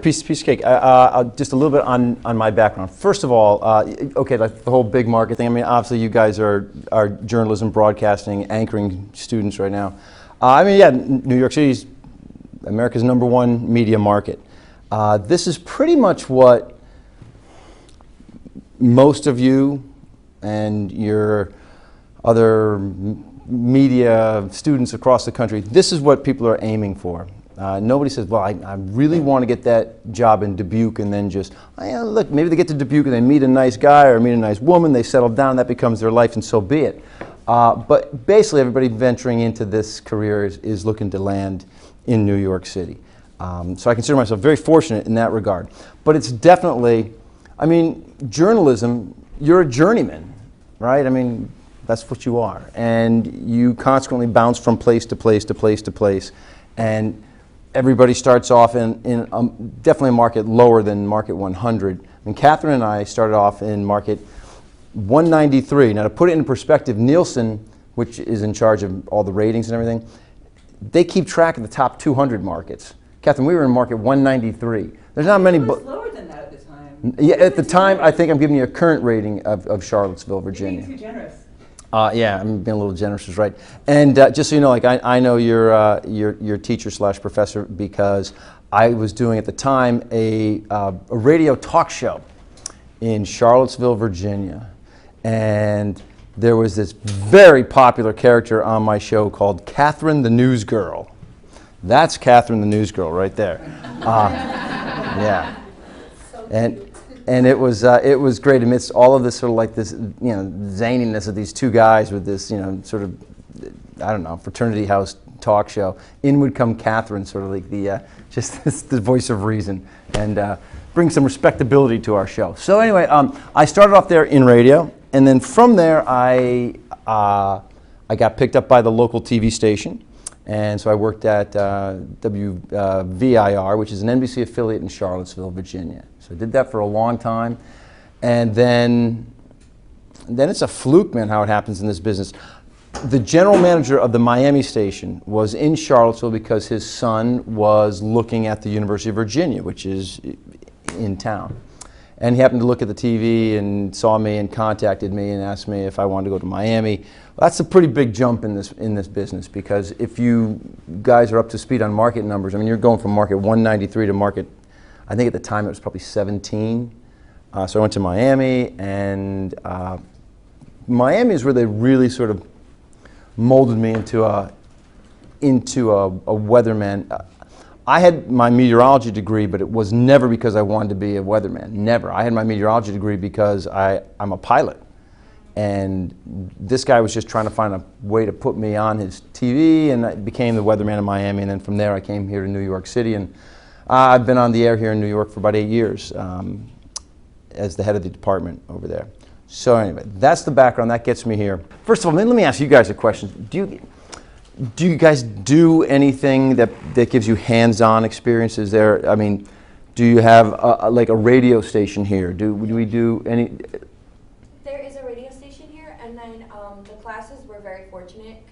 Piece of cake. Just a little bit on my background. First of all, okay, like the whole big market thing. I mean, obviously you guys are journalism, broadcasting, anchoring students right now. I mean, yeah, New York City's America's #1 media market. This is pretty much what most of you and your other media students across the country, this is what people are aiming for. Nobody says, well, I really want to get that job in Dubuque, and then just, look, maybe they get to Dubuque and they meet a nice guy or meet a nice woman, they settle down, that becomes their life, and so be it. But basically everybody venturing into this career is looking to land in New York City. So I consider myself very fortunate in that regard. But it's definitely, I mean, journalism, you're a journeyman, right? I mean, that's what you are. And you consequently bounce from place to place to place to place. And everybody starts off in definitely a market lower than market 100. And Catherine and I started off in market 193. Now, to put it in perspective, Nielsen, which is in charge of all the ratings and everything, they keep track of the top 200 markets. Catherine, we were in market 193. There's not many. It was lower than that at the time. Yeah, at the time, I think I'm giving you a current rating of Charlottesville, Virginia. You're being too generous. Yeah, I'm being a little generous, is right. And just so you know, like I know your teacher / professor because I was doing at the time a radio talk show in Charlottesville, Virginia, and there was this very popular character on my show called Catherine the News Girl. That's Catherine the News Girl right there. Yeah. So And it was great amidst all of this sort of like this, zaniness of these two guys with this, sort of, I don't know, fraternity house talk show. In would come Catherine, sort of like the voice of reason, and bring some respectability to our show. So anyway, I started off there in radio, and then from there I got picked up by the local TV station, and so I worked at WVIR, which is an NBC affiliate in Charlottesville, Virginia. So I did that for a long time, and then it's a fluke, man, how it happens in this business. The general manager of the Miami station was in Charlottesville because his son was looking at the University of Virginia, which is in town. And he happened to look at the TV and saw me and contacted me and asked me if I wanted to go to Miami. Well, that's a pretty big jump in this business, because if you guys are up to speed on market numbers, I mean, you're going from market 193 to market, I think at the time it was probably 17. So I went to Miami, and Miami is where they really sort of molded me into a weatherman. I had my meteorology degree, but it was never because I wanted to be a weatherman. Never. I had my meteorology degree because I'm a pilot. And this guy was just trying to find a way to put me on his TV, and I became the weatherman in Miami. And then from there I came here to New York City, and I've been on the air here in New York for about 8 years as the head of the department over there. So anyway, that's the background. That gets me here. First of all, let me ask you guys a question. Do you guys do anything that gives you hands-on experiences there? I mean, do you have like a radio station here? Do we do any? There is a radio station here, and then the classes, we're very fortunate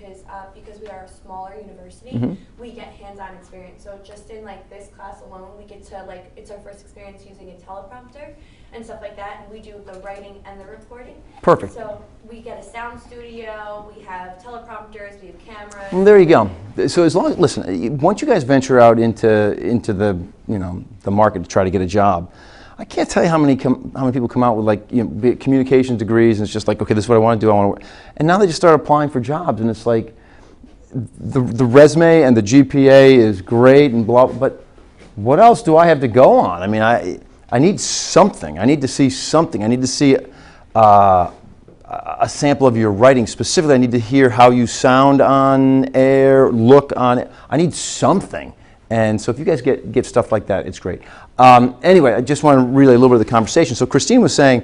because we are a smaller university, we get hands-on experience. So just in like this class alone, we get to it's our first experience using a teleprompter and stuff like that, and we do the writing and the reporting. Perfect. So we get a sound studio, we have teleprompters, we have cameras. Well, there you go. So as long as, listen, once you guys venture out into the the market to try to get a job, I can't tell you how many people come out with like communications degrees, and it's just like, okay, this is what I want to do. I want to, and now they just start applying for jobs, and it's like the resume and the GPA is great and blah, but what else do I have to go on? I mean, I need something. I need to see something. I need to see a sample of your writing. Specifically, I need to hear how you sound on air, look on it. I need something. And so if you guys get stuff like that, it's great. Anyway, I just want to relay a little bit of the conversation. So Christine was saying,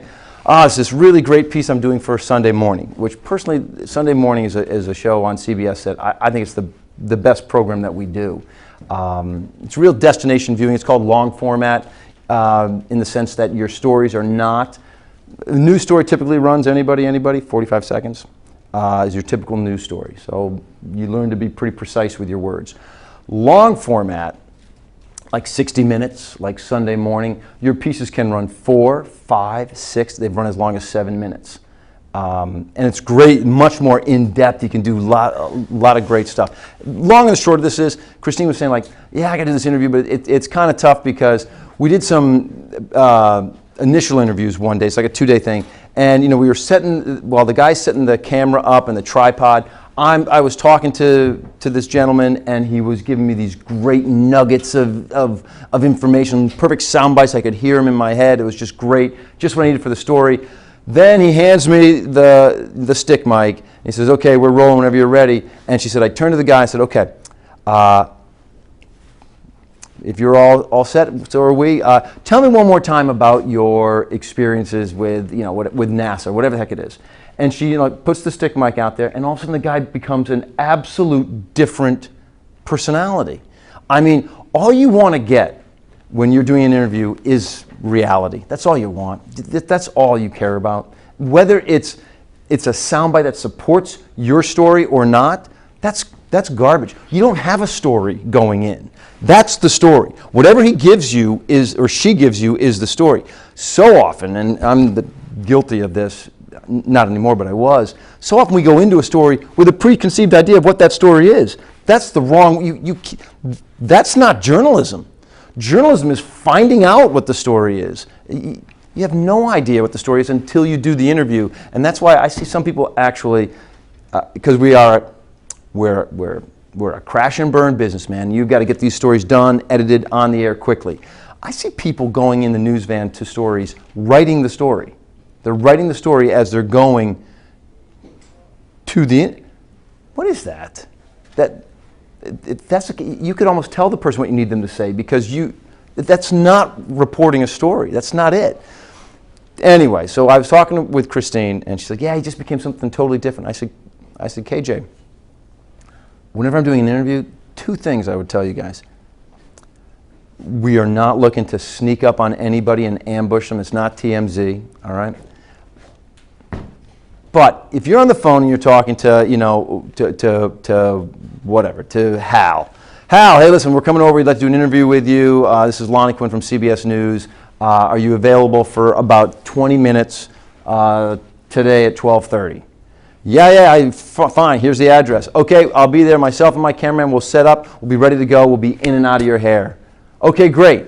it's this really great piece I'm doing for Sunday morning, which personally, Sunday morning is a show on CBS that I think it's the best program that we do. It's real destination viewing. It's called long format in the sense that your stories are not, a news story typically runs anybody, 45 seconds is your typical news story. So you learn to be pretty precise with your words. Long format like 60 minutes, like Sunday morning. Your pieces can run 4, 5, 6. They've run as long as 7 minutes. And it's great, much more in-depth. You can do a lot of great stuff. Long and short of this is, Christine was saying like, yeah, I got to do this interview, but it's kind of tough because we did some initial interviews one day. It's like a 2-day thing. And we were while the guy's setting the camera up and the tripod, I was talking to this gentleman, and he was giving me these great nuggets of information, perfect sound bites. I could hear him in my head. It was just great, just what I needed for the story. Then he hands me the stick mic. He says, okay, we're rolling whenever you're ready. And she said, I turned to the guy and said, okay, if you're all set, so are we. Tell me one more time about your experiences with, with NASA, whatever the heck it is. And she puts the stick mic out there, and all of a sudden the guy becomes an absolute different personality. I mean, all you want to get when you're doing an interview is reality. That's all you want. That's all you care about. Whether it's a soundbite that supports your story or not, that's garbage. You don't have a story going in. That's the story. Whatever he gives you or she gives you is the story. So often, and I'm guilty of this, not anymore, but I was. So often we go into a story with a preconceived idea of what that story is. That's the wrong. That's not journalism. Journalism is finding out what the story is. You have no idea what the story is until you do the interview, and that's why I see some people actually, because we're a crash and burn business, man. You've got to get these stories done, edited, on the air quickly. I see people going in the news van to stories, writing the story. They're writing the story as they're going to the. What is that? You could almost tell the person what you need them to say, because that's not reporting a story. That's not it. Anyway, so I was talking with Christine, and she's like, yeah, he just became something totally different. I said, KJ, whenever I'm doing an interview, 2 things I would tell you guys. We are not looking to sneak up on anybody and ambush them. It's not TMZ, all right? But if you're on the phone and you're talking to, to Hal. Hal, hey, listen, we're coming over. We'd like to do an interview with you. This is Lonnie Quinn from CBS2's. Are you available for about 20 minutes today at 12:30? Yeah, fine. Here's the address. Okay, I'll be there. Myself and my cameraman will set up. We'll be ready to go. We'll be in and out of your hair. Okay, great.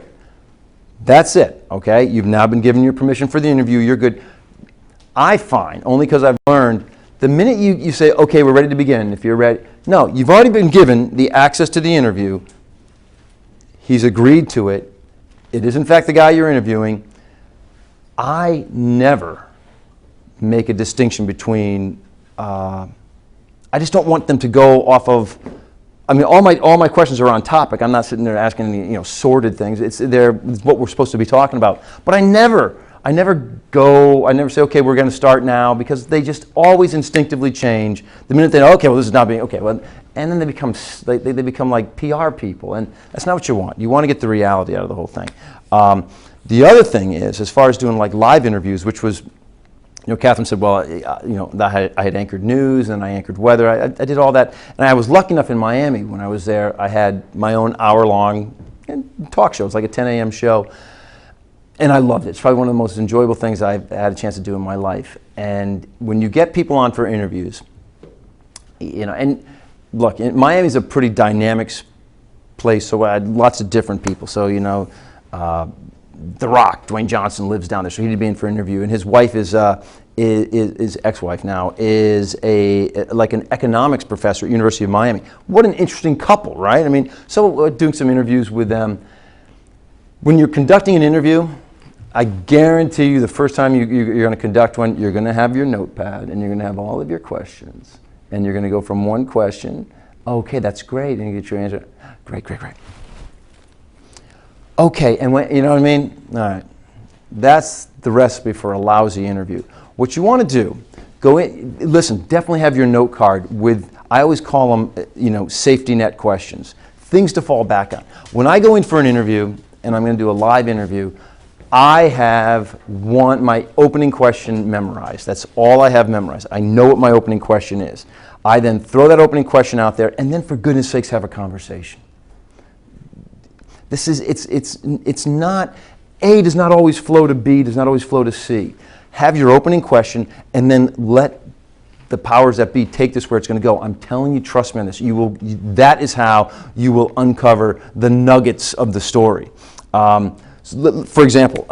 That's it, okay? You've now been given your permission for the interview. You're good. I find, only because I've learned, the minute you say, okay, we're ready to begin, if you're ready. No, you've already been given the access to the interview. He's agreed to it. It is, in fact, the guy you're interviewing. I never make a distinction between, I just don't want them to go off of, I mean, all my questions are on topic. I'm not sitting there asking any, sordid things. It's what we're supposed to be talking about. But I never say, okay, we're going to start now, because they just always instinctively change the minute they know, okay, well, this is not being, okay, well, and then they become like PR people, and that's not what you want. You want to get the reality out of the whole thing. The other thing is, as far as doing like live interviews, which was, Catherine said, well, I had anchored news and I anchored weather. I did all that, and I was lucky enough in Miami when I was there. I had my own hour-long talk show. It's like a 10 a.m. show. And I loved it. It's probably one of the most enjoyable things I've had a chance to do in my life. And when you get people on for interviews, and look, Miami's a pretty dynamic place, so I had lots of different people. So, The Rock, Dwayne Johnson, lives down there, so he'd be in for an interview. And his wife is ex-wife now, is like an economics professor at University of Miami. What an interesting couple, right? I mean, so doing some interviews with them. When you're conducting an interview, I guarantee you the first time you're going to conduct one, you're going to have your notepad and you're going to have all of your questions. And you're going to go from one question, okay, that's great, and you get your answer, great. Okay, and when, you know what I mean? All right. That's the recipe for a lousy interview. What you want to do, go in, listen, definitely have your note card with, I always call them, safety net questions, things to fall back on. When I go in for an interview, and I'm going to do a live interview, I have my opening question memorized. That's all I have memorized. I know what my opening question is. I then throw that opening question out there, and then for goodness sakes have a conversation. It's not, A does not always flow to B, does not always flow to C. Have your opening question and then let the powers that be take this where it's going to go. I'm telling you, trust me on this. That is how you will uncover the nuggets of the story. For example,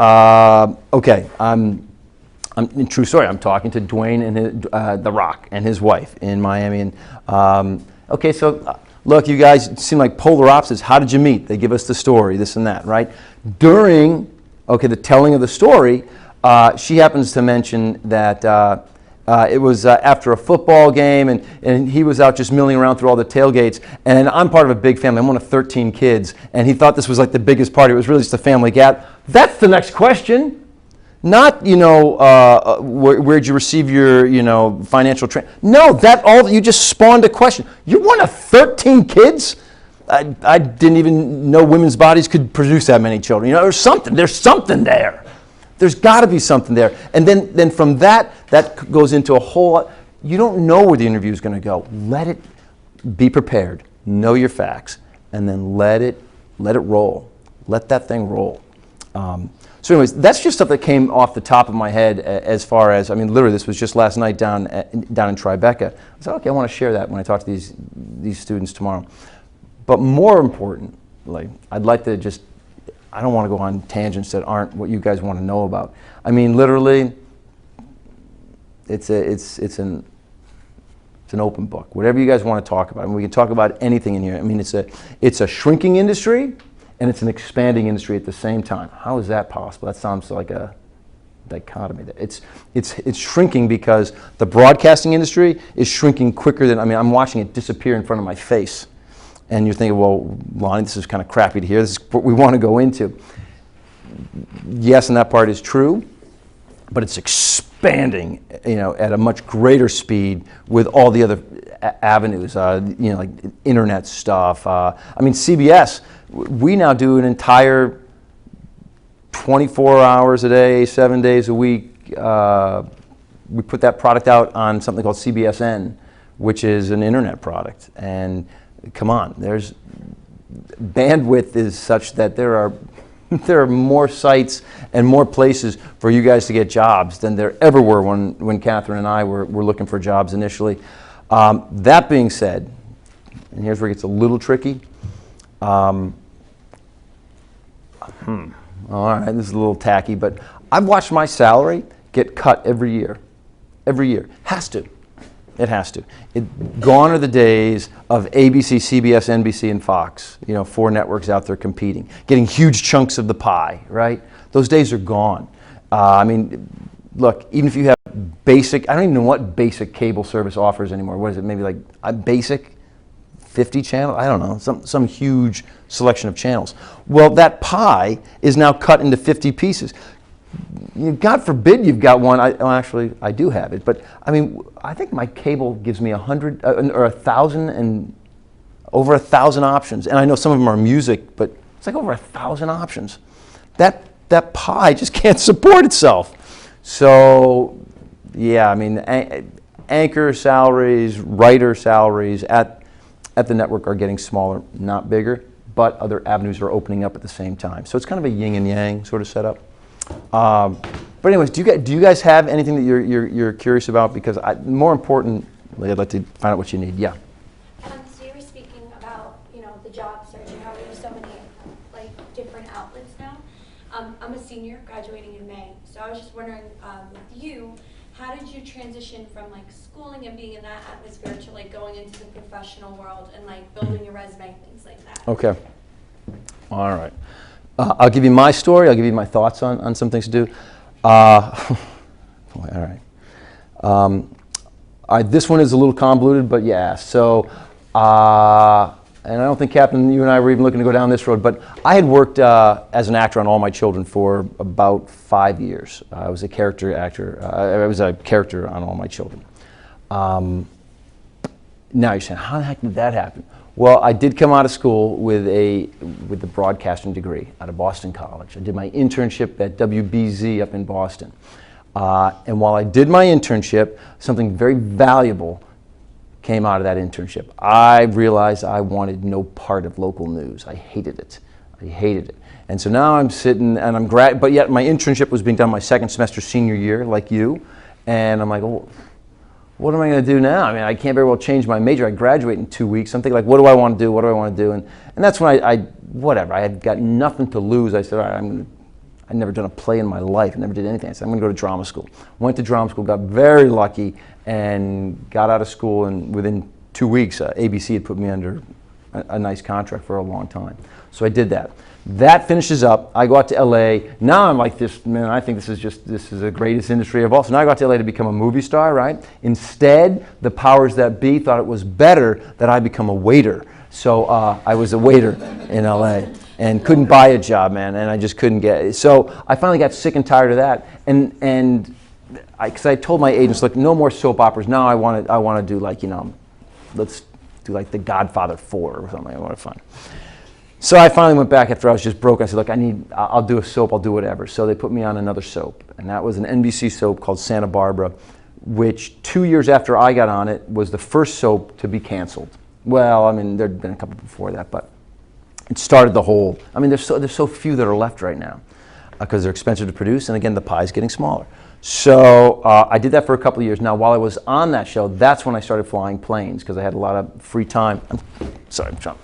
okay, in true story, I'm talking to Dwayne and The Rock and his wife in Miami. And okay, so look, you guys seem like polar opposites. How did you meet? They give us the story, this and that, right? During the telling of the story, she happens to mention that it was after a football game, and he was out just milling around through all the tailgates. And I'm part of a big family. I'm one of 13 kids, and he thought this was like the biggest party. It was really just a family gat. That's the next question. Not, where'd you receive your, financial training? No, you just spawned a question. You're one of 13 kids? I didn't even know women's bodies could produce that many children. There's something there. There's got to be something there. And then from that goes into a whole, you don't know where the interview is going to go. Let it be prepared, know your facts, and then let it roll. Let that thing roll. So anyways, that's just stuff that came off the top of my head as far as, literally this was just last night down in Tribeca. I said, okay, I want to share that when I talk to these students tomorrow. But more importantly, I'd like to I don't want to go on tangents that aren't what you guys want to know about. Literally, it's an open book. Whatever you guys want to talk about. We can talk about anything in here. It's a shrinking industry, and it's an expanding industry at the same time. How is that possible? That sounds like a dichotomy. It's shrinking because the broadcasting industry is shrinking quicker than, I'm watching it disappear in front of my face. And you're thinking, well, Lonnie, this is kind of crappy to hear. This is what we want to go into. Yes, and that part is true, but it's expanding, at a much greater speed with all the other avenues, like internet stuff. CBS, we now do an entire 24 hours a day, 7 days a week. We put that product out on something called CBSN, which is an internet product. And come on, there's bandwidth is such that there are more sites and more places for you guys to get jobs than there ever were when Catherine and I were looking for jobs initially. That being said, and here's where it gets a little tricky. All right, this is a little tacky, but I've watched my salary get cut every year. Every year. Has to. It has to. Gone are the days of ABC, CBS, NBC, and Fox, 4 networks out there competing, getting huge chunks of the pie, right? Those days are gone. Look, even if you have basic, I don't even know what basic cable service offers anymore. What is it, maybe like a basic 50 channel? I don't know, some huge selection of channels. Well, that pie is now cut into 50 pieces. God forbid you've got one. Actually, I do have it, but I think my cable gives me 100 or 1,000 and over 1,000 options. And I know some of them are music, but it's like over 1,000 options. That pie just can't support itself. So, yeah, anchor salaries, writer salaries at the network are getting smaller, not bigger, but other avenues are opening up at the same time. So it's kind of a yin and yang sort of setup. But anyways, do you guys have anything that you're curious about? Because more importantly, I'd like to find out what you need. Yeah. So you were speaking about the job search and how there's so many different outlets now. I'm a senior graduating in May, so I was just wondering with you, how did you transition from schooling and being in that atmosphere to going into the professional world and building your resume, things like that? Okay. All right. I'll give you my story. I'll give you my thoughts on some things to do. All right. This one is a little convoluted, but yeah. So, and I don't think, Captain, you and I were even looking to go down this road, but I had worked as an actor on All My Children for about 5 years. I was a character actor. I was a character on All My Children. Now you're saying, how the heck did that happen? Well, I did come out of school with the broadcasting degree out of Boston College. I did my internship at WBZ up in Boston. And while I did my internship, something very valuable came out of that internship. I realized I wanted no part of local news. I hated it. I hated it. And so now I'm sitting and I'm but yet my internship was being done my second semester senior year, like you. And I'm like, oh, what am I going to do now? I mean, I can't very well change my major. I graduate in 2 weeks. I'm thinking like, what do I want to do? What do I want to do? And that's when whatever, I had got nothing to lose. I said, all right, I'd never done a play in my life. I never did anything. I said, I'm going to go to drama school. Went to drama school, got very lucky, and got out of school. And within 2 weeks, ABC had put me under a nice contract for a long time. So I did that. That finishes up. I go out to LA. Now I'm like this, man, I think this is the greatest industry of all. So now I go out to LA to become a movie star, right? Instead, the powers that be thought it was better that I become a waiter. So I was a waiter in LA and couldn't buy a job, man, and I just couldn't get it. So I finally got sick and tired of that. And because I told my agents, look, no more soap operas. Now I want to do like, let's do like The Godfather 4 or something. I want to find. So I finally went back after I was just broke. I said, look, I'll do a soap, I'll do whatever. So they put me on another soap, and that was an NBC soap called Santa Barbara, which 2 years after I got on it was the first soap to be canceled. Well, I mean, there'd been a couple before that, but it started the whole, I mean, there's so few that are left right now because they're expensive to produce, and again, the pie's getting smaller. So I did that for a couple of years. Now, while I was on that show, that's when I started flying planes because I had a lot of free time. Sorry, I'm trying.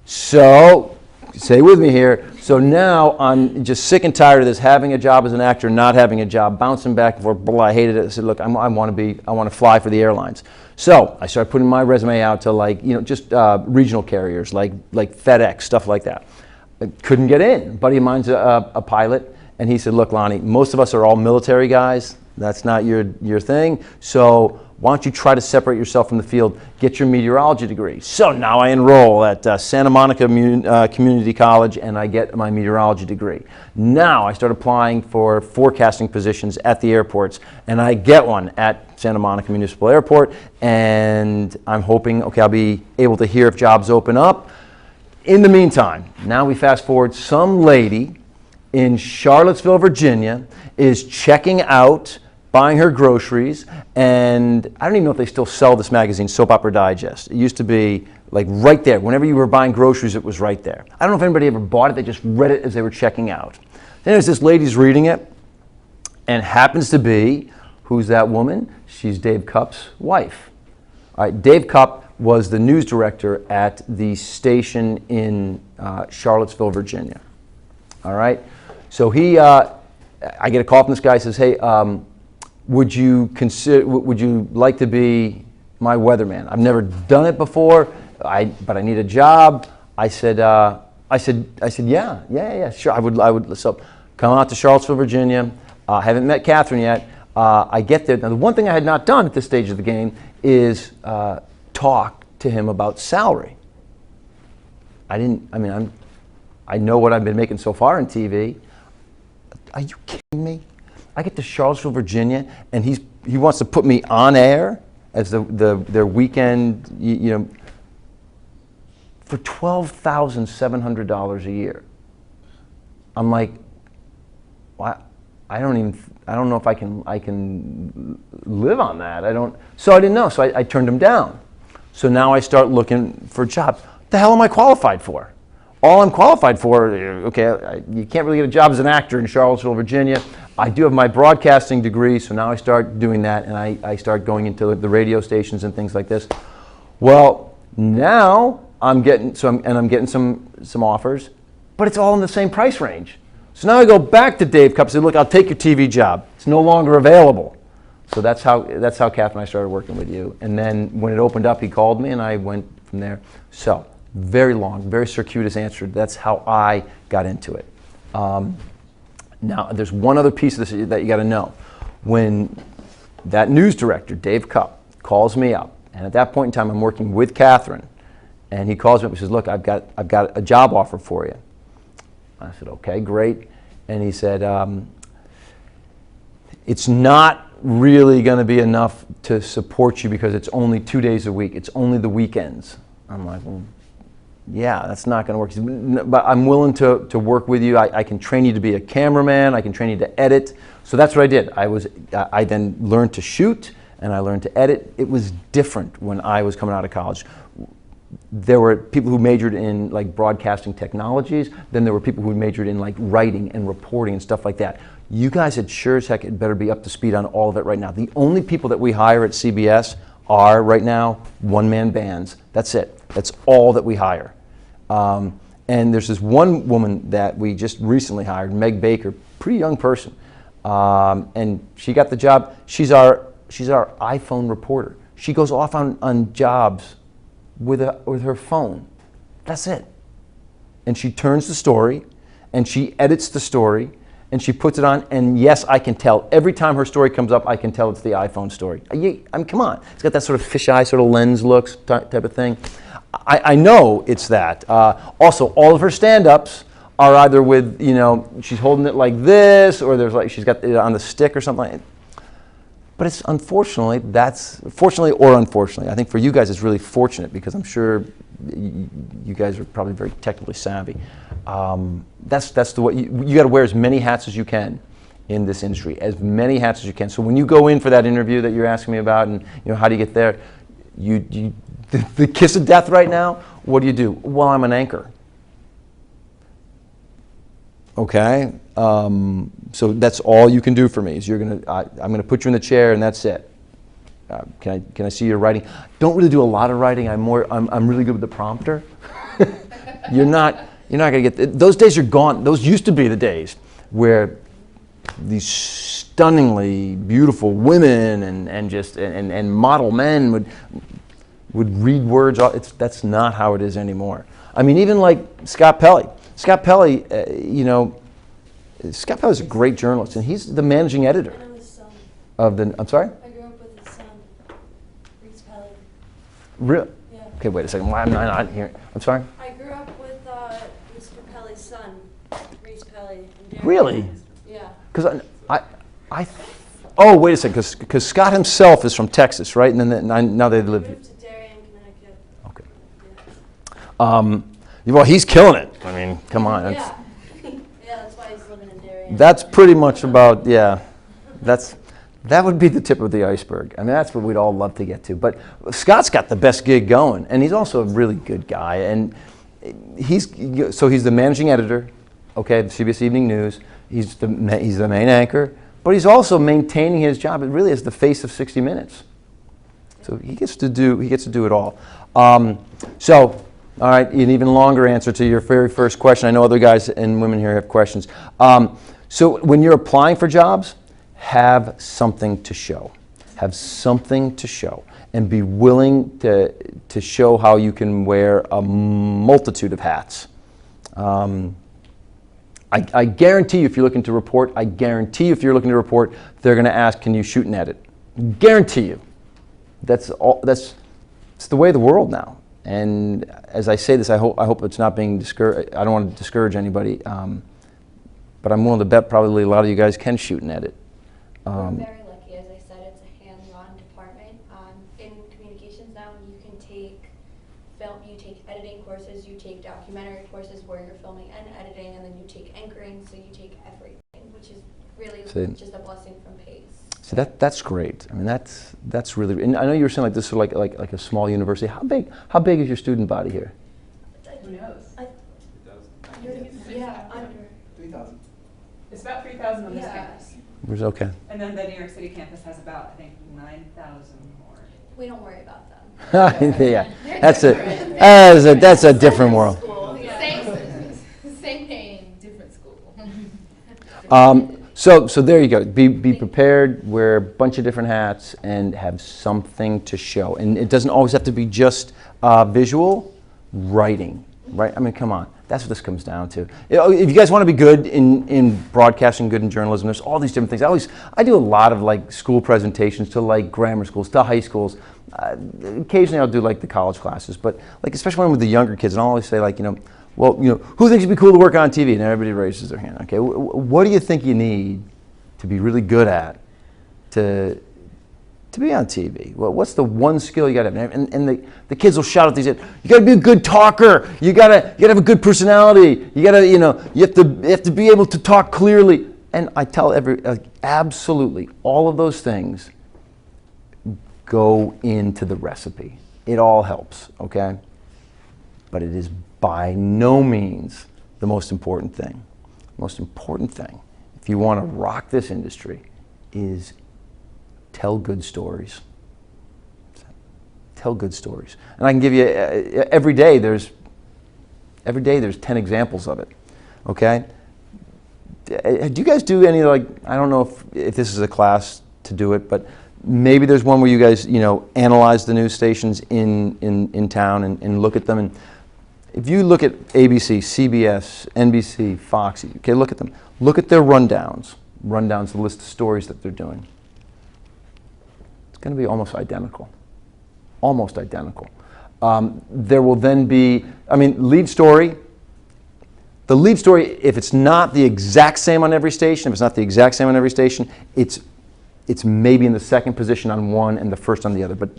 So, stay with me here. So now I'm just sick and tired of this, having a job as an actor, not having a job, bouncing back and forth. Blah, I hated it. I said, look, I want to fly for the airlines. So I started putting my resume out to like, just regional carriers like FedEx, stuff like that. I couldn't get in. A buddy of mine's a pilot, and he said, look, Lonnie, most of us are all military guys. That's not your thing. So why don't you try to separate yourself from the field, get your meteorology degree. So now I enroll at Santa Monica Community College, and I get my meteorology degree. Now I start applying for forecasting positions at the airports, and I get one at Santa Monica Municipal Airport, and I'm hoping, okay, I'll be able to hear if jobs open up. In the meantime, now we fast forward, some lady in Charlottesville, Virginia is checking out, buying her groceries, and I don't even know if they still sell this magazine, Soap Opera Digest. It used to be like right there. Whenever you were buying groceries, it was right there. I don't know if anybody ever bought it. They just read it as they were checking out. Then there's this lady's reading it, and happens to be, who's that woman? She's Dave Kupp's wife. All right, Dave Kupp was the news director at the station in Charlottesville, Virginia. All right, so I get a call from this guy. Says, hey, would you like to be my weatherman? I've never done it before, but I need a job. I said, yeah, sure. I would. So come out to Charlottesville, Virginia. Haven't met Catherine yet. I get there. Now, the one thing I had not done at this stage of the game is talk to him about salary. I know what I've been making so far in TV. Are you kidding me? I get to Charlottesville, Virginia, and he wants to put me on air as their weekend, for $12,700 a year. I'm like, well, I don't know if I can live on that. So I didn't know. So I turned him down. So now I start looking for a job. What the hell am I qualified for? All I'm qualified for, okay, you can't really get a job as an actor in Charlottesville, Virginia. I do have my broadcasting degree, so now I start doing that, and I start going into the radio stations and things like this. Well, now I'm getting some offers, but it's all in the same price range. So now I go back to Dave Kupp and say, look, I'll take your TV job. It's no longer available. So that's how Catherine and I started working with you. And then when it opened up, he called me, and I went from there. So very long, very circuitous answer. That's how I got into it. Now, there's one other piece of this that you got to know. When that news director, Dave Kupp, calls me up, and at that point in time, I'm working with Catherine, and he calls me up and says, look, I've got a job offer for you. I said, okay, great. And he said, it's not really going to be enough to support you because it's only 2 days a week. It's only the weekends. I'm like, well, yeah, that's not going to work. He said, but I'm willing to work with you. I can train you to be a cameraman. I can train you to edit. So that's what I did. I then learned to shoot, and I learned to edit. It was different when I was coming out of college. there were people who majored in like broadcasting technologies. Then there were people who majored in like writing and reporting and stuff like that. You guys had sure as heck had better be up to speed on all of it right now. The only people that we hire at CBS are right now one-man bands. That's it. That's all that we hire. And there's this one woman that we just recently hired, Meg Baker, pretty young person, and she got the job. She's our iPhone reporter. She goes off on jobs with her phone. That's it. And she turns the story, and she edits the story, and she puts it on, and yes, I can tell. Every time her story comes up, I can tell it's the iPhone story. I mean, come on. It's got that sort of fisheye, sort of lens looks type of thing. I know it's that. Also, all of her stand-ups are either with, she's holding it like this, or there's like she's got it on the stick or something like that. But it's fortunately or unfortunately, I think for you guys it's really fortunate because I'm sure you guys are probably very technically savvy. That's the way you got to wear as many hats as you can in this industry, as many hats as you can. So when you go in for that interview that you're asking me about, and how do you get there, the kiss of death right now. What do? Well, I'm an anchor. Okay, so that's all you can do for me. Is I'm gonna put you in the chair and that's it. Can I see your writing? Don't really do a lot of writing. I'm really good with the prompter. You're not gonna get those days are gone. Those used to be the days where these stunningly beautiful women and model men would read words. That's not how it is anymore. I mean, even like Scott Pelley. Scott Pelley, Scott Pelley's a great journalist, and he's the managing editor of the. I'm sorry. I grew up with his son, Reese Pelley. Really? Yeah. Okay, wait a second. Why am I not here? I'm sorry. I grew up with Mr. Pelley's son, Reese Pelley. Really? Yeah. Because oh, wait a second. Because Scott himself is from Texas, right? And then now they live. Moved to Darien, Connecticut. Okay. Yeah. Well, he's killing it. I mean, come on. Yeah. Yeah, that's why he's living in Darien. That's pretty much about, yeah. That would be the tip of the iceberg. I mean, that's what we'd all love to get to. But Scott's got the best gig going, and he's also a really good guy. And he's the managing editor, okay, of CBS Evening News. He's the main anchor, but he's also maintaining his job. It really is the face of 60 Minutes. So he gets to do it all. All right, an even longer answer to your very first question. I know other guys and women here have questions. So when you're applying for jobs, have something to show. Have something to show. And be willing to show how you can wear a multitude of hats. I guarantee you if you're looking to report, they're going to ask, can you shoot and edit? Guarantee you. It's the way of the world now. And as I say this, I hope it's not being discouraged. I don't want to discourage anybody, but I'm willing to bet probably a lot of you guys can shoot and edit. We're very lucky, as I said, it's a hands-on department. In communications now, you can take film, you take editing courses, you take documentary courses where you're filming and editing, and then you take anchoring, so you take everything, which is really just a blessing from PACE. So that's great. I mean, that's really. And I know you were saying like this is like a small university. How big is your student body here? Who knows? Yeah, under. 3,000. It's about 3,000 on this campus. It's okay. And then the New York City campus has about, I think, 9,000 more. We don't worry about them. Yeah, that's a different world. School, yeah. Same name, different school. So there you go. Be prepared, wear a bunch of different hats, and have something to show. And it doesn't always have to be just visual, writing, right? I mean, come on. That's what this comes down to. If you guys want to be good in broadcasting, good in journalism, there's all these different things. I do a lot of like school presentations to like grammar schools, to high schools. Occasionally I'll do like the college classes, but like especially when I'm with the younger kids, and I'll always say like, who thinks it'd be cool to work on TV? And everybody raises their hand. Okay, what do you think you need to be really good at to be on TV? Well, what's the one skill you got to have? And the kids will shout at these. You got to be a good talker. You got to have a good personality. You got to you have to be able to talk clearly. And I tell absolutely all of those things go into the recipe. It all helps. Okay. but it is by no means the most important thing. The most important thing, if you want to rock this industry, is tell good stories. Tell good stories. And I can give you, every day there's 10 examples of it, okay? Do you guys do any, like, I don't know if this is a class to do it, but maybe there's one where you guys, analyze the news stations in town and look at them. And if you look at ABC, CBS, NBC, Fox, okay, look at them. Look at their rundowns. Rundowns, the list of stories that they're doing. It's going to be almost identical. Almost identical. There will then be, lead story. The lead story, if it's not the exact same on every station, it's maybe in the second position on one and the first on the other. But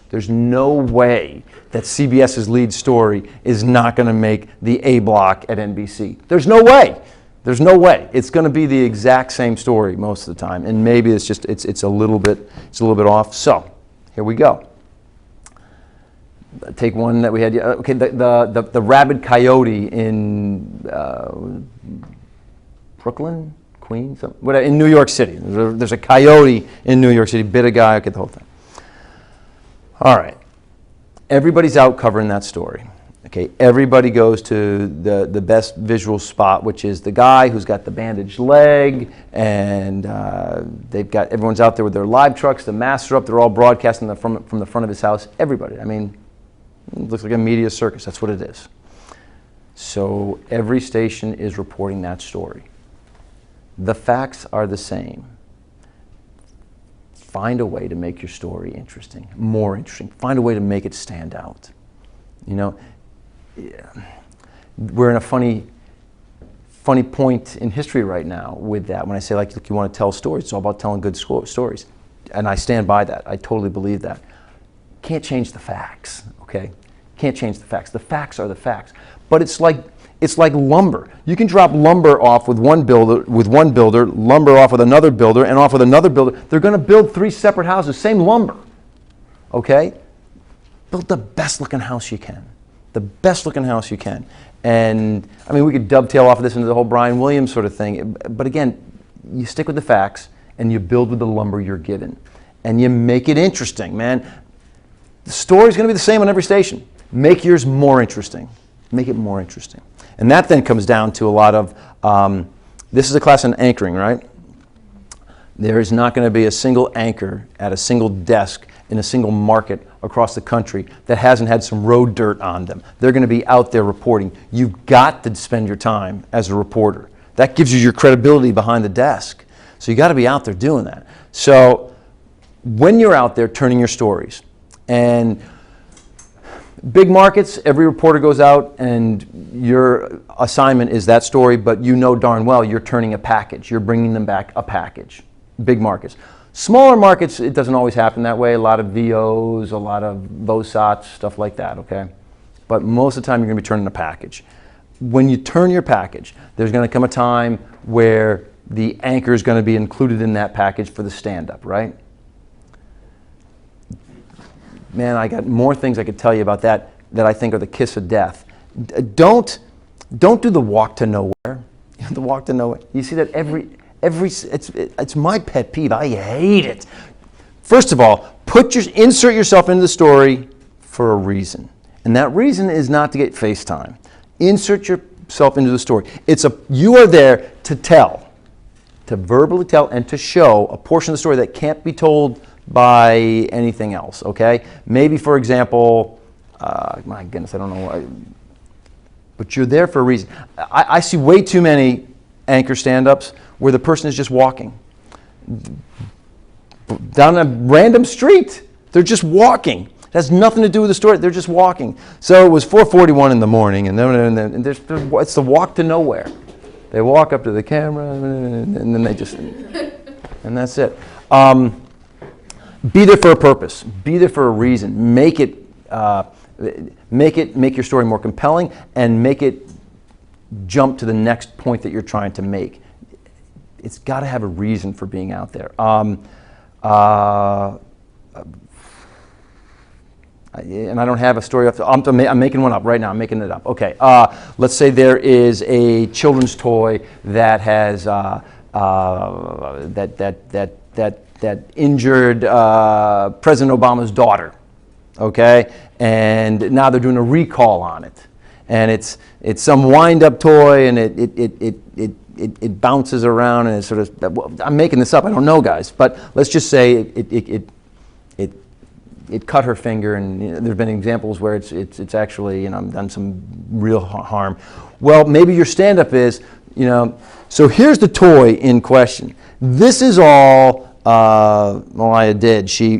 there's no way that CBS's lead story is not going to make the A block at NBC. There's no way. There's no way. It's going to be the exact same story most of the time, and maybe it's just it's a little bit off. So here we go. Take one that we had. Okay, the rabid coyote in Brooklyn, Queens, whatever, in New York City. There's a coyote in New York City, bit a guy. Okay, the whole thing. All right, everybody's out covering that story. Okay, everybody goes to the best visual spot, which is the guy who's got the bandaged leg, and everyone's out there with their live trucks. The masks are up. They're all broadcasting from the front of his house. Everybody. It looks like a media circus. That's what it is. So every station is reporting that story. The facts are the same. Find a way to make your story interesting, more interesting. Find a way to make it stand out. We're in a funny point in history right now with that. When I say, look, you want to tell stories, it's all about telling good stories. And I stand by that. I totally believe that. Can't change the facts, okay? Can't change the facts. The facts are the facts. But it's like lumber. You can drop lumber off with one builder, lumber off with another builder, and off with another builder. They're going to build 3 separate houses, same lumber, okay? Build the best looking house you can. The best looking house you can. And we could dovetail off of this into the whole Brian Williams sort of thing. But again, you stick with the facts and you build with the lumber you're given. And you make it interesting, man. The story's going to be the same on every station. Make yours more interesting. Make it more interesting. And that then comes down to a lot of, this is a class in anchoring, right? There is not going to be a single anchor at a single desk in a single market across the country that hasn't had some road dirt on them. They're going to be out there reporting. You've got to spend your time as a reporter. That gives you your credibility behind the desk. So you got to be out there doing that. So when you're out there turning your stories, and big markets, every reporter goes out and your assignment is that story, but you know darn well you're turning a package. You're bringing them back a package. Big markets. Smaller markets, it doesn't always happen that way. A lot of VOs, a lot of VOSATs, stuff like that, okay? But most of the time you're going to be turning a package. When you turn your package, there's going to come a time where the anchor is going to be included in that package for the stand-up, right? Man, I got more things I could tell you about that I think are the kiss of death. Don't do the walk to nowhere. The walk to nowhere. You see that it's my pet peeve. I hate it. First of all, insert yourself into the story for a reason. And that reason is not to get FaceTime. Insert yourself into the story. You are there to verbally tell and to show a portion of the story that can't be told by anything else, okay? Maybe, for example, my goodness, I don't know why, but you're there for a reason. I see way too many anchor stand-ups where the person is just walking down a random street. They're just walking. It has nothing to do with the story. They're just walking. So it was 4:41 in the morning, and it's the walk to nowhere. They walk up to the camera, and then they just, and that's it. Be there for a purpose. Be there for a reason. Make your story more compelling, and make it jump to the next point that you're trying to make. It's got to have a reason for being out there. I and I don't have a story off I'm making one up right now. I'm making it up. Okay, let's say there is a children's toy that has that injured President Obama's daughter. Okay, and now they're doing a recall on it, and it's some wind-up toy, and it bounces around, and it's sort of. Well, I'm making this up. I don't know, guys, but let's just say it cut her finger, and there've been examples where it's actually done some real harm. Well, maybe your stand-up is so here's the toy in question. This is all Mariah did. She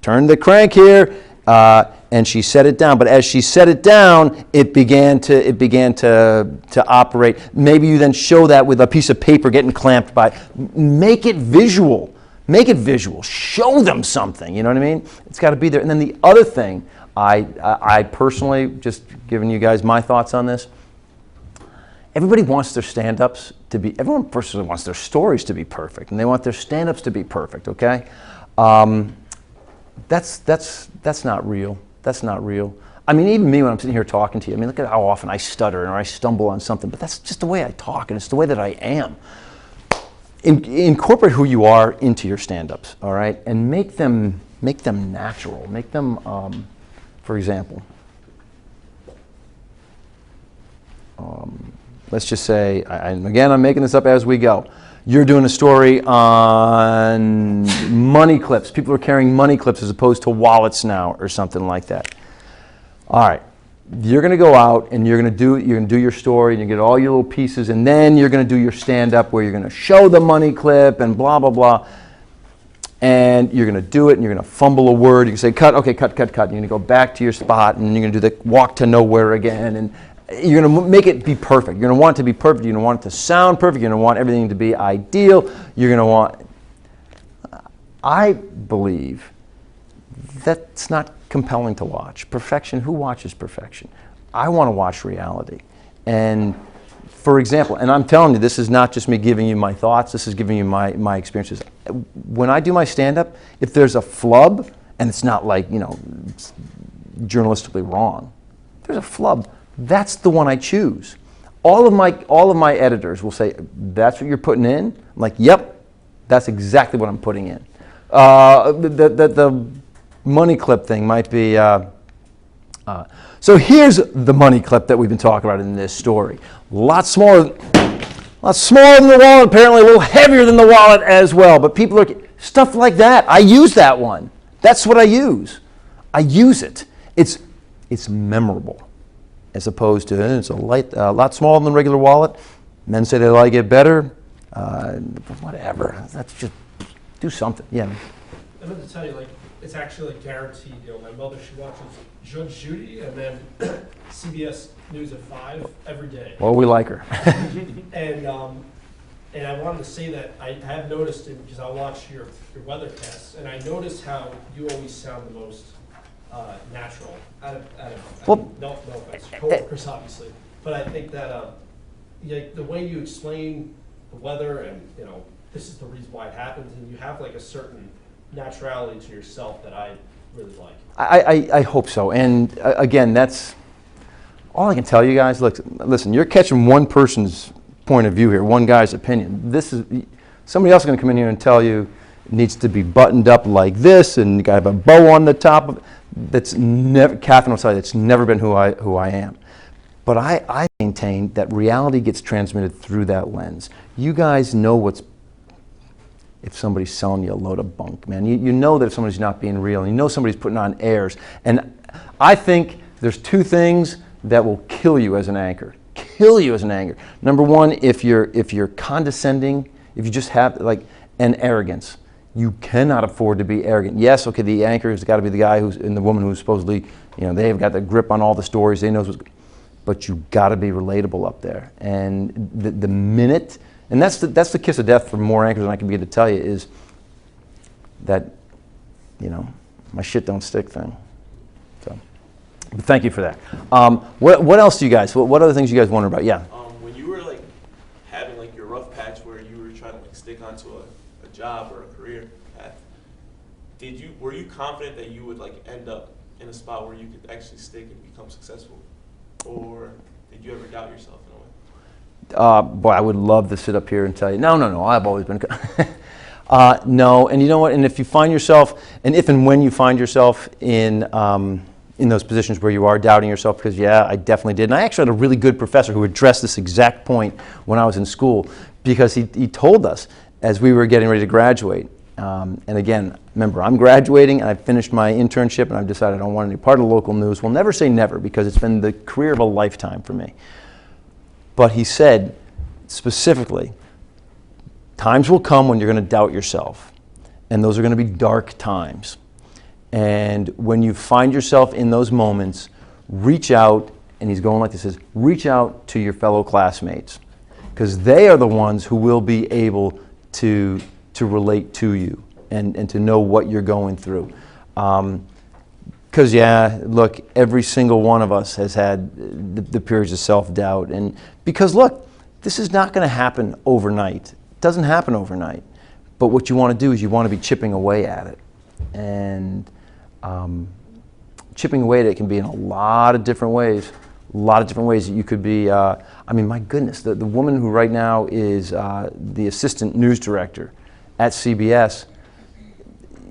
turned the crank here, and she set it down. But as she set it down, it began to operate. Maybe you then show that with a piece of paper getting clamped by. Make it visual. Make it visual. Show them something. You know what I mean? It's got to be there. And then the other thing, I personally, just giving you guys my thoughts on this. Everybody wants their stand-ups to be. Everyone personally wants their stories to be perfect, and they want their stand-ups to be perfect. Okay. That's not real. That's not real. I mean, even me when I'm sitting here talking to you, I mean, look at how often I stutter or I stumble on something, but that's just the way I talk, and it's the way that I am. Incorporate who you are into your stand-ups, all right, and make them natural. Make them, for example, let's just say, and again, I'm making this up as we go. You're doing a story on money clips. People are carrying money clips as opposed to wallets now, or something like that. All right, you're going to go out and you're going to do your story, and you get all your little pieces, and then you're going to do your stand-up where you're going to show the money clip and blah blah blah. And you're going to do it, and you're going to fumble a word. You can say cut, okay, cut. And you're going to go back to your spot, and you're going to do the walk to nowhere again, and you're going to make it be perfect. You're going to want it to be perfect. You're going to want it to sound perfect. You're going to want everything to be ideal. You're going to want. I believe that's not compelling to watch. Perfection, who watches perfection? I want to watch reality. And for example, and I'm telling you, this is not just me giving you my thoughts, this is giving you my experiences. When I do my stand-up, if there's a flub, and it's not like, journalistically wrong, if there's a flub, that's the one I choose. All of my editors will say, that's what you're putting in? I'm like, yep, that's exactly what I'm putting in. The money clip thing might be, so here's the money clip that we've been talking about in this story. A lot smaller than the wallet, apparently a little heavier than the wallet as well. But people are, stuff like that. I use that one. That's what I use. I use it. It's memorable, as opposed to it's a lot smaller than a regular wallet. Men say they like it better. Whatever. That's just do something. Yeah. I meant to tell you, it's actually guaranteed. My mother, she watches Judge Judy and then CBS News at 5 every day. Well, we like her. And I wanted to say that I have noticed, because I watch your weathercasts, and I notice how you always sound the most natural. No offense, coworkers obviously, but I think that the way you explain the weather and this is the reason why it happens, and you have a certain naturality to yourself that I really like. I hope so. And again, that's all I can tell you guys. Look, listen, you're catching one person's point of view here, one guy's opinion. This is somebody else is going to come in here and tell you it needs to be buttoned up like this, and you got to have a bow on the top. That's never. Catherine will tell you that's never been who I am. But I maintain that reality gets transmitted through that lens. You guys know if somebody's selling you a load of bunk, man. You know that if somebody's not being real, and you know somebody's putting on airs. And I think there's two things that will kill you as an anchor. Kill you as an anchor. Number one, if you're condescending, if you just have an arrogance. You cannot afford to be arrogant. Yes, okay, the anchor has got to be the guy and the woman who's supposedly, they've got the grip on all the stories. They know but you got to be relatable up there. And the minute. And that's the kiss of death for more anchors than I can begin to tell you is that, my shit don't stick thing. So, but thank you for that. What else do you guys? What other things you guys wonder about? Yeah. When you were having your rough patch where you were trying to stick onto a job or a career path, were you confident that you would like end up in a spot where you could actually stick and become successful, or did you ever doubt yourself in a way? Boy, I would love to sit up here and tell you, no, I've always been. No, and you know what? And if you find yourself, and if and when you find yourself in those positions where you are doubting yourself, because yeah, I definitely did. And I actually had a really good professor who addressed this exact point when I was in school, because he told us as we were getting ready to graduate. And again, remember, I'm graduating and I finished my internship and I've decided I don't want any part of the local news. We'll never say never, because it's been the career of a lifetime for me. But he said specifically, times will come when you're going to doubt yourself, and those are going to be dark times. And when you find yourself in those moments, reach out, and he's going like this, says, reach out to your fellow classmates, because they are the ones who will be able to relate to you and to know what you're going through. Because yeah, look, every single one of us has had the periods of self-doubt, and because look, this is not going to happen overnight. It doesn't happen overnight. But what you want to do is you want to be chipping away at it, and chipping away at it can be in a lot of different ways. A lot of different ways that you could be. I mean, my goodness, the woman who right now is the assistant news director at CBS.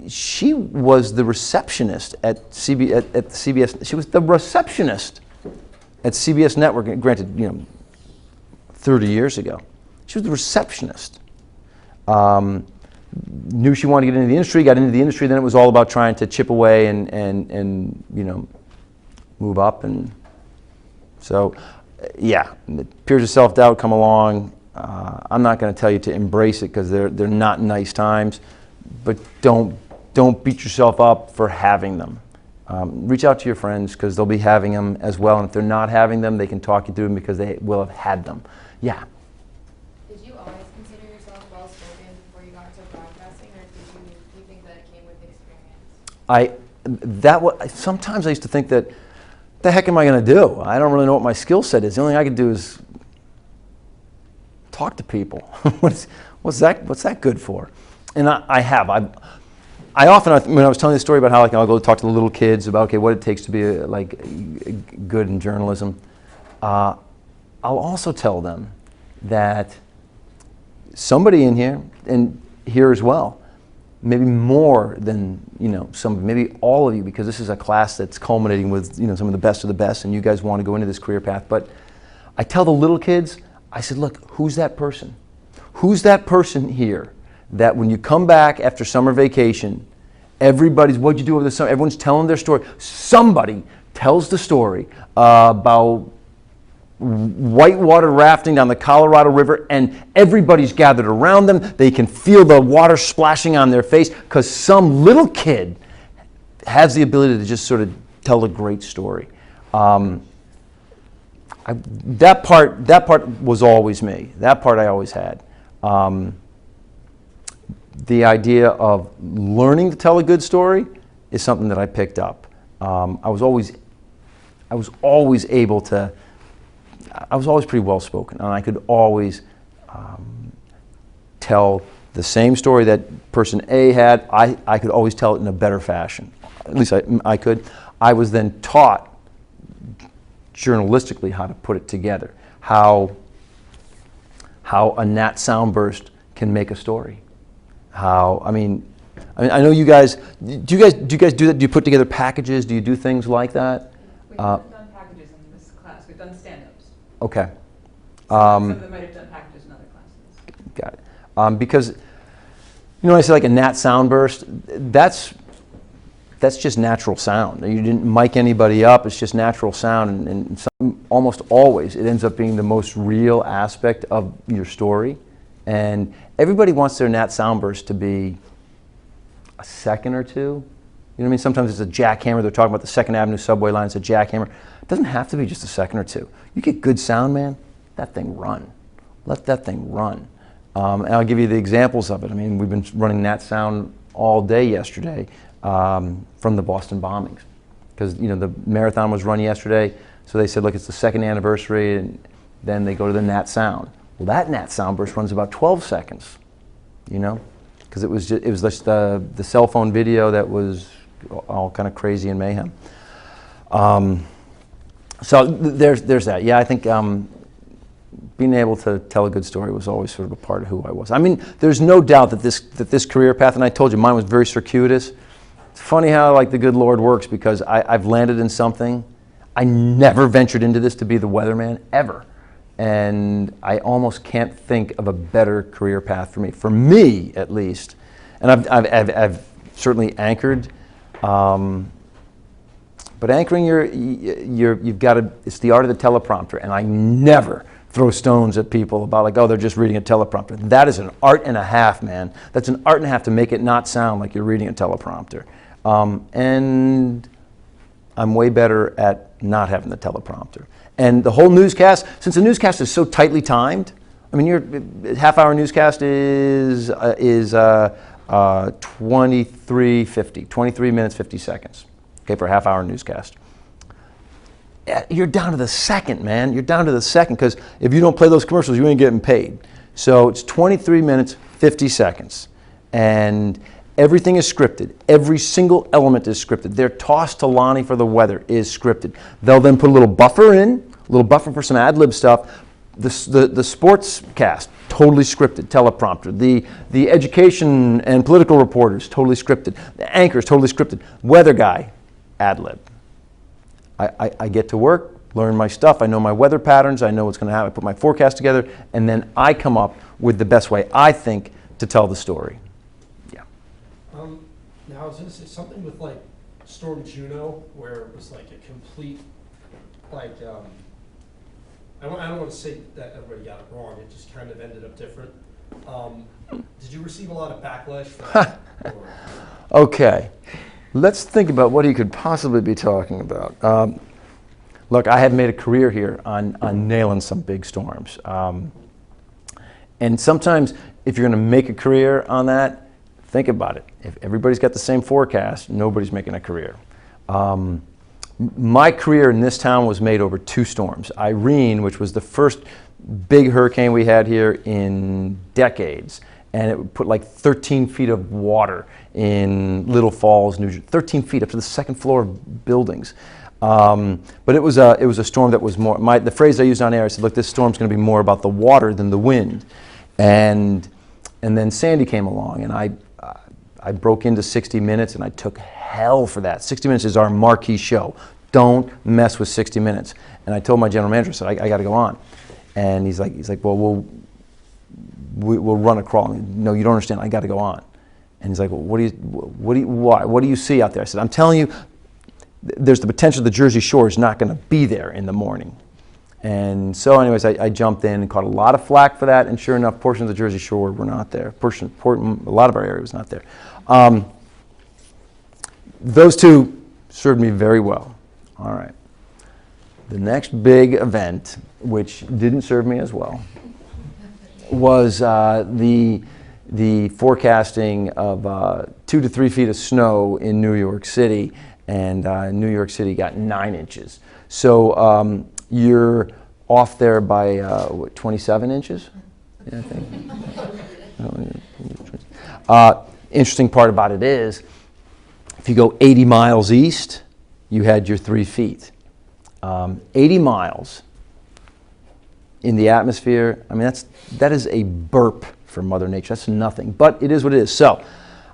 She was the receptionist at CBS. She was the receptionist at CBS Network. Granted, 30 years ago, she was the receptionist. Knew she wanted to get into the industry. Got into the industry. Then it was all about trying to chip away and move up. And so, yeah, the periods of self-doubt come along. I'm not going to tell you to embrace it, because they're not nice times, but don't beat yourself up for having them. Reach out to your friends, because they'll be having them as well, and if they're not having them, they can talk you through them, because they will have had them. Yeah. Did you always consider yourself well-spoken before you got into broadcasting, or do you think that it came with experience? Sometimes I used to think that, the heck am I going to do? I don't really know what my skill set is. The only thing I could do is talk to people. What's that good for? And I often, when I was telling the story about how I'll go talk to the little kids about what it takes to be good in journalism, I'll also tell them that somebody in here, and here as well, maybe more than maybe all of you, because this is a class that's culminating with some of the best, and you guys want to go into this career path. But I tell the little kids, I said, look, who's that person? Who's that person here that when you come back after summer vacation, what'd you do over the summer? Everyone's telling their story. Somebody tells the story about whitewater rafting down the Colorado River, and everybody's gathered around them. They can feel the water splashing on their face, because some little kid has the ability to just sort of tell a great story. That part was always me. That part I always had. The idea of learning to tell a good story is something that I picked up. I was always pretty well spoken, and I could always tell the same story that person A had. I could always tell it in a better fashion. At least I could. I was then taught journalistically how to put it together, how a gnat soundburst can make a story. I know you guys. Do you guys do that? Do you put together packages? Do you do things like that? We haven't done packages in this class. We've done stand-ups. Okay. Some of them might have done packages in other classes. Got it. Because when I say like a gnat soundburst, that's just natural sound. You didn't mic anybody up. It's just natural sound, and almost always it ends up being the most real aspect of your story. And everybody wants their gnat soundburst to be a second or two. You know what I mean? Sometimes it's a jackhammer. They're talking about the 2nd Avenue subway line. It's a jackhammer. It doesn't have to be just a second or two. You get good sound, man, that thing run. Let that thing run. And I'll give you the examples of it. I mean, we've been running that sound all day yesterday from the Boston bombings. Because, the marathon was run yesterday, so they said, look, it's the 2nd anniversary, and then they go to the Nat Sound. Well, that Nat Sound burst runs about 12 seconds, because it was just the cell phone video that was all kind of crazy and mayhem. So there's that. Yeah, I think being able to tell a good story was always sort of a part of who I was. I mean, there's no doubt that this career path, and I told you mine was very circuitous. It's funny how like the good Lord works, because I've landed in something. I never ventured into this to be the weatherman, ever. And I almost can't think of a better career path for me at least. And I've certainly anchored, but anchoring you've got to, it's the art of the teleprompter, and I never throw stones at people about like, oh, they're just reading a teleprompter. That is an art and a half, man. That's an art and a half to make it not sound like you're reading a teleprompter. And I'm way better at not having the teleprompter. And the whole newscast, since the newscast is so tightly timed, I mean, your half-hour newscast is 23 minutes, 50 seconds, okay, for a half-hour newscast. You're down to the second, man. You're down to the second, because if you don't play those commercials, you ain't getting paid. So it's 23 minutes, 50 seconds. And everything is scripted. Every single element is scripted. Their toss to Lonnie for the weather is scripted. They'll then put a little buffer in, a little buffer for some ad-lib stuff. The sports cast, totally scripted, teleprompter. The education and political reporters, totally scripted. The anchors, totally scripted. Weather guy, ad-lib. I get to work, learn my stuff. I know my weather patterns. I know what's going to happen. I put my forecast together, and then I come up with the best way, I think, to tell the story. Yeah. Now I was going to say something with like Storm Juno, where it was like a complete, like, I don't want to say that everybody got it wrong. It just kind of ended up different. Did you receive a lot of backlash for that? Okay. Let's think about what he could possibly be talking about. Look, I have made a career here on nailing some big storms. And sometimes if you're going to make a career on that, think about it. If everybody's got the same forecast, nobody's making a career. My career in this town was made over 2 storms. Irene, which was the first big hurricane we had here in decades, and it put like 13 feet of water in Little Falls, New Jersey. 13 feet up to the second floor of buildings. But it was a storm that was more, the phrase I used on air, I said, look, this storm's going to be more about the water than the wind. And then Sandy came along, and I broke into 60 Minutes, and I took hell for that. 60 Minutes is our marquee show. Don't mess with 60 Minutes. And I told my general manager, I said, I got to go on. And he's like, well, we'll run a crawl. No, you don't understand. I got to go on. And he's like, well, what do you see out there? I said, I'm telling you, there's the potential the Jersey Shore is not going to be there in the morning. And so anyways, I jumped in and caught a lot of flack for that, and sure enough, portions of the Jersey Shore were not there. A lot of our area was not there. Those 2 served me very well. All right. The next big event, which didn't serve me as well, was the forecasting of 2 to 3 feet of snow in New York City, and New York City got 9 inches. So you're off there by 27 inches, yeah, I think. Interesting part about it is, if you go 80 miles east, you had your 3 feet. 80 miles in the atmosphere, I mean, that is a burp for Mother Nature. That's nothing, but it is what it is. So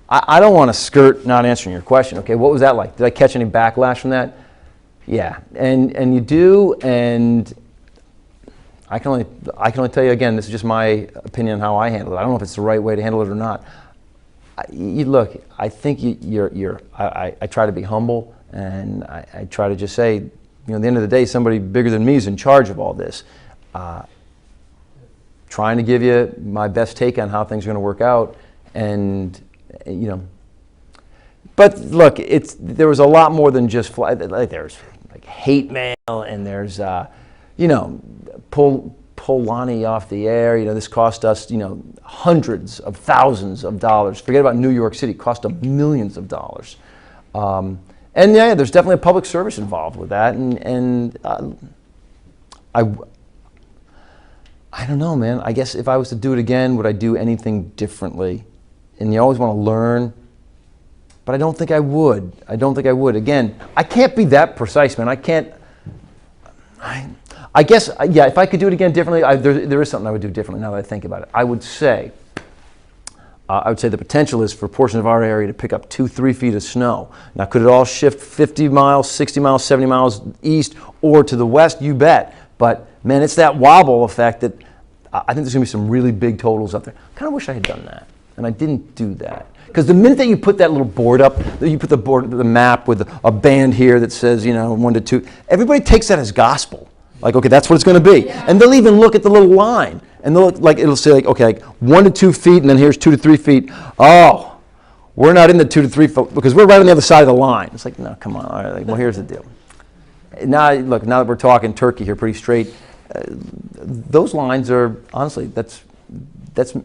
I don't want to skirt not answering your question. Okay, what was that like? Did I catch any backlash from that? Yeah, and you do, and I can only tell you again, this is just my opinion on how I handle it. I don't know if it's the right way to handle it or not. Look, I think I try to be humble, and I try to just say, at the end of the day, somebody bigger than me is in charge of all this. Trying to give you my best take on how things are going to work out, and but look, there was a lot more than just there's like hate mail, and there's pull Lonnie off the air. This cost us hundreds of thousands of dollars. Forget about New York City; it cost them millions of dollars. And yeah, there's definitely a public service involved with that, and I don't know, man. I guess if I was to do it again, would I do anything differently? and you always want to learn, but I don't think I would. I don't think I would. Again, I can't be that precise, man. I can't. I guess, yeah, if I could do it again differently, there is something I would do differently now that I think about it. I would say the potential is for a portion of our area to pick up 2-3 feet of snow. Now, could it all shift 50 miles, 60 miles, 70 miles east or to the west? You bet. But, man, it's that wobble effect that I think there's going to be some really big totals up there. I kind of wish I had done that, and I didn't do that. Because the minute that you put that little board up, you put the map with a band here that says, 1 to 2, everybody takes that as gospel. Like, okay, that's what it's going to be. And they'll even look at the little line, and it'll say, like, okay, like 1 to 2 feet, and then here's 2 to 3 feet. Oh, we're not in the 2 to 3 feet, because we're right on the other side of the line. It's like, no, come on. All right, like, well, here's the deal. Now, look, now that we're talking turkey here pretty straight, those lines are, honestly, that's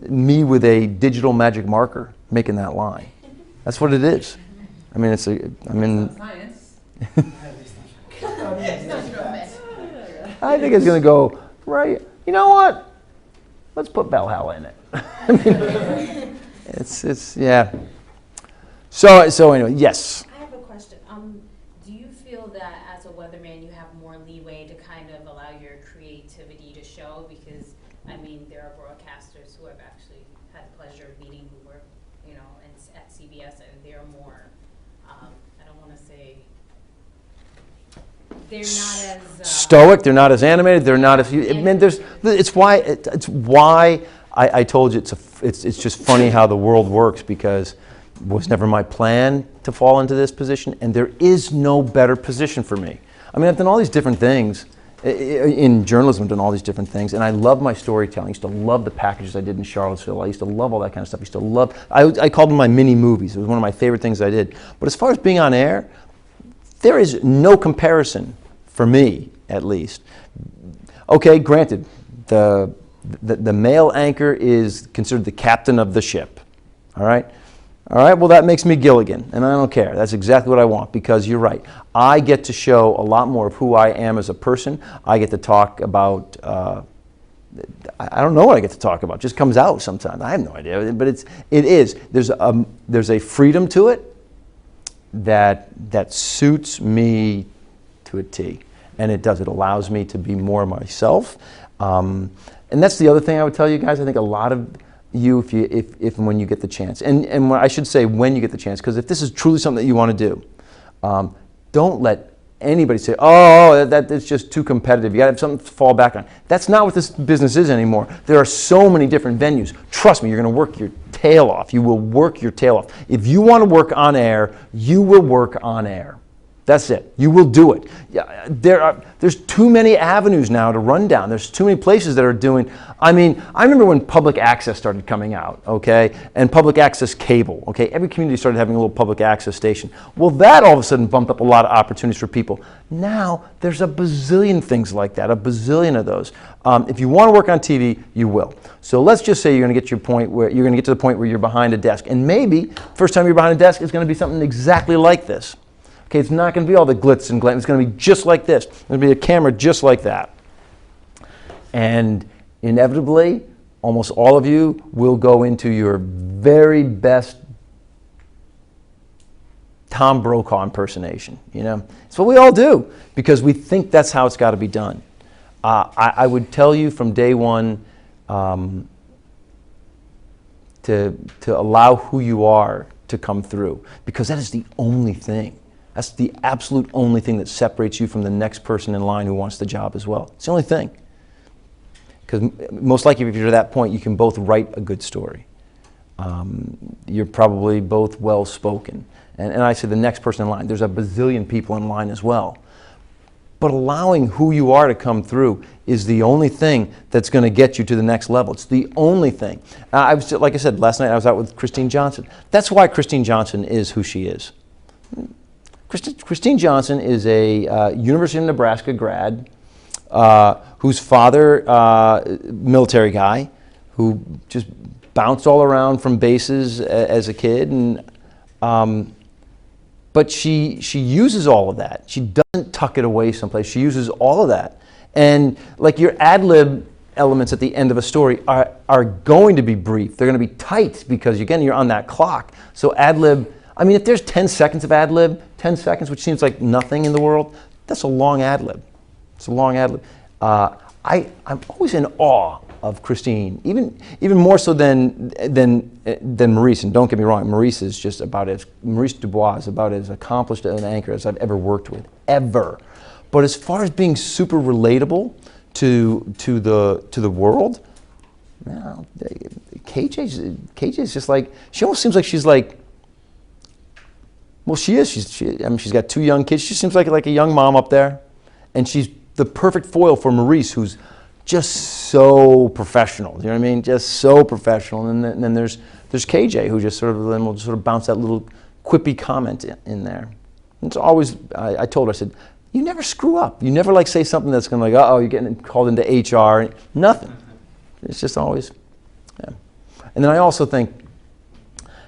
me with a digital magic marker making that line. That's what it is. I mean, It's not science. I think it's going to go right. You know what? Let's put Valhalla in it. I mean, it's yeah. So anyway, yes. I have a question. Do you feel that as a weatherman you have more leeway to kind of allow your creativity to show? Because, I mean, there are broadcasters who I've actually had the pleasure of meeting who work, at CBS, and they're more, I don't want to say, they're not as... stoic, they're not as animated, they're not as... I mean, it's why I told you it's just funny how the world works, because it was never my plan to fall into this position, and there is no better position for me. I mean, I've done all these different things. In journalism, I've done all these different things, and I love my storytelling. I used to love the packages I did in Charlottesville. I used to love all that kind of stuff. I called them my mini movies. It was one of my favorite things I did. But as far as being on air, there is no comparison, for me at least. Okay, granted, the male anchor is considered the captain of the ship. All right, well, that makes me Gilligan, and I don't care. That's exactly what I want, because you're right. I get to show a lot more of who I am as a person. I get to talk about, I don't know what I get to talk about. It just comes out sometimes. I have no idea, but it is. There's a freedom to it that suits me to a T, and it does. It allows me to be more myself, and that's the other thing I would tell you guys. I think a lot of you, if and when you get the chance, and I should say when you get the chance, because if this is truly something that you want to do, don't let anybody say, oh, that's just too competitive. You got to have something to fall back on. That's not what this business is anymore. There are so many different venues. Trust me, you're going to work your tail off. You will work your tail off. If you want to work on air, you will work on air. That's it. You will do it. Yeah, there's too many avenues now to run down. There's too many places that are doing. I mean, I remember when public access started coming out, okay, and public access cable, okay. Every community started having a little public access station. Well, that all of a sudden bumped up a lot of opportunities for people. Now there's a bazillion things like that, a bazillion of those. If you want to work on TV, you will. So let's just say you're going to get to the point where you're behind a desk, and maybe first time you're behind a desk is going to be something exactly like this. Okay, it's not going to be all the glitz and glam. It's going to be just like this. There's going to be a camera just like that. And inevitably, almost all of you will go into your very best Tom Brokaw impersonation. It's what we all do, because we think that's how it's got to be done. I would tell you from day one to allow who you are to come through, because that is the only thing. That's the absolute only thing that separates you from the next person in line who wants the job as well. It's the only thing. Because most likely, if you're to that point, you can both write a good story. You're probably both well-spoken. And I say the next person in line. There's a bazillion people in line as well. But allowing who you are to come through is the only thing that's going to get you to the next level. It's the only thing. Like I said, last night I was out with Christine Johnson. That's why Christine Johnson is who she is. Christine Johnson is a University of Nebraska grad whose father, military guy, who just bounced all around from bases as a kid, and but she uses all of that. She doesn't tuck it away someplace. She uses all of that, and like your ad lib elements at the end of a story are going to be brief. They're going to be tight because, again, you're on that clock. So ad lib, I mean, if there's 10 seconds of ad lib, 10 seconds, which seems like nothing in the world, that's a long ad lib. It's a long ad lib. I'm always in awe of Christine, even more so than Maurice. And don't get me wrong, Maurice Dubois is about as accomplished an anchor as I've ever worked with, ever. But as far as being super relatable to the world, no, KJ's just like, she almost seems like she's like, well, she is. I mean, she's got 2 young kids. She seems like a young mom up there, and she's the perfect foil for Maurice, who's just so professional. You know what I mean? Just so professional. And then there's KJ, who just sort of then will just sort of bounce that little quippy comment in there. It's always, I told her, I said, you never screw up. You never like say something that's going to like, uh-oh, you're getting called into HR. Nothing. It's just always, yeah. And then I also think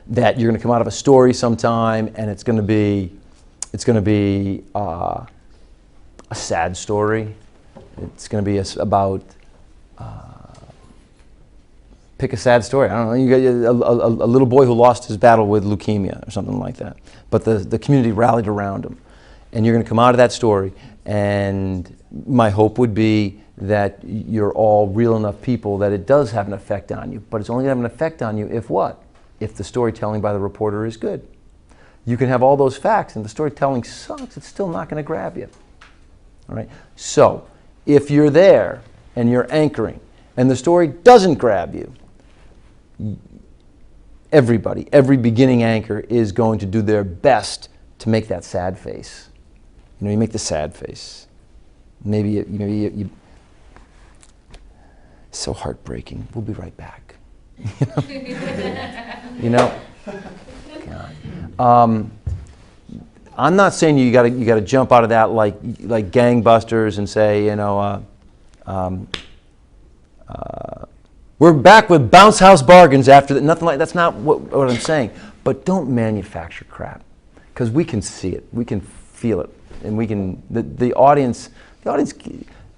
that you're going to come out of a story sometime, and it's going to be a sad story. It's going to be about pick a sad story. I don't know. You got a little boy who lost his battle with leukemia or something like that, but the community rallied around him, and you're going to come out of that story. And my hope would be that you're all real enough people that it does have an effect on you. But it's only going to have an effect on you if what? If the storytelling by the reporter is good. You can have all those facts and the storytelling sucks, it's still not going to grab you. All right? So, if you're there and you're anchoring and the story doesn't grab you, every beginning anchor is going to do their best to make that sad face. You know, you make the sad face. Maybe you it's so heartbreaking. We'll be right back. You know? God. I'm not saying you got to jump out of that like gangbusters and say, you know, we're back with bounce house bargains after that. Nothing like that's not what I'm saying. But don't manufacture crap, because we can see it, we can feel it, and we can the audience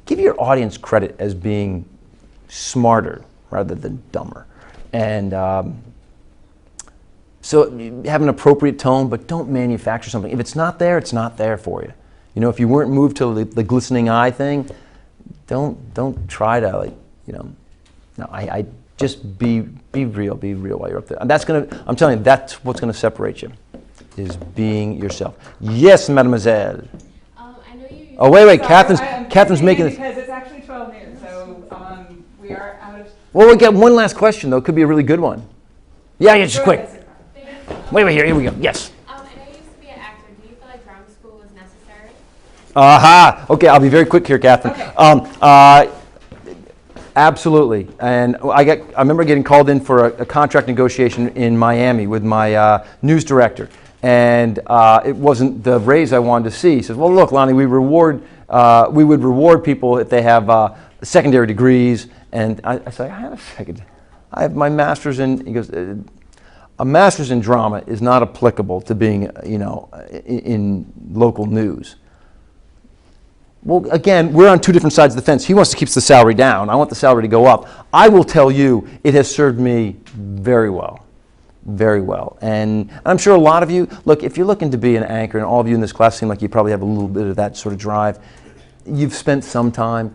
give your audience credit as being smarter rather than dumber, and so have an appropriate tone, but don't manufacture something. If it's not there, it's not there for you. You know, if you weren't moved to the glistening eye thing, don't try to, like, you know. No, I just be real while you're up there. And I'm telling you, that's what's gonna separate you, is being yourself. Yes, mademoiselle. I know you. Oh wait, Sorry, Catherine's making this. Because it's actually 12 noon, so we are out of. Well, we got one last question though. It could be a really good one. Yeah, just quick. Wait, here we go. Yes. I know you used to be an actor. Do you feel like drama school was necessary? Aha. Okay, I'll be very quick here, Catherine. Okay. Absolutely. And I remember getting called in for a contract negotiation in Miami with my news director, and it wasn't the raise I wanted to see. He says, "Well, look, Lonnie, we would reward people if they have secondary degrees." And I said, "I have a second. I have my master's in." He goes, "A master's in drama is not applicable to being, you know, in local news." Well, again, we're on two different sides of the fence. He wants to keep the salary down. I want the salary to go up. I will tell you, it has served me very well. Very well. And I'm sure a lot of you, look, if you're looking to be an anchor, and all of you in this class seem like you probably have a little bit of that sort of drive, you've spent some time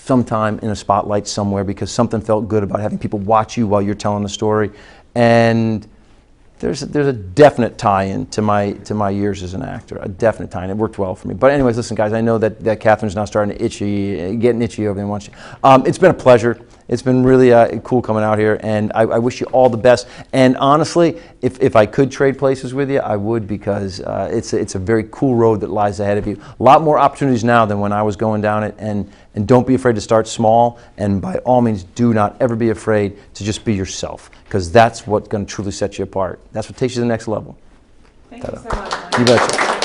in a spotlight somewhere because something felt good about having people watch you while you're telling the story. And there's a definite tie-in to my years as an actor, a definite tie-in. It worked well for me. But anyways, listen, guys, I know that Catherine's now starting to getting itchy over there. It's been a pleasure. It's been really cool coming out here, and I wish you all the best. And honestly, if I could trade places with you, I would, because it's a very cool road that lies ahead of you. A lot more opportunities now than when I was going down it, and don't be afraid to start small, and by all means, do not ever be afraid to just be yourself, because that's what's going to truly set you apart. That's what takes you to the next level. Thank you so much. You betcha.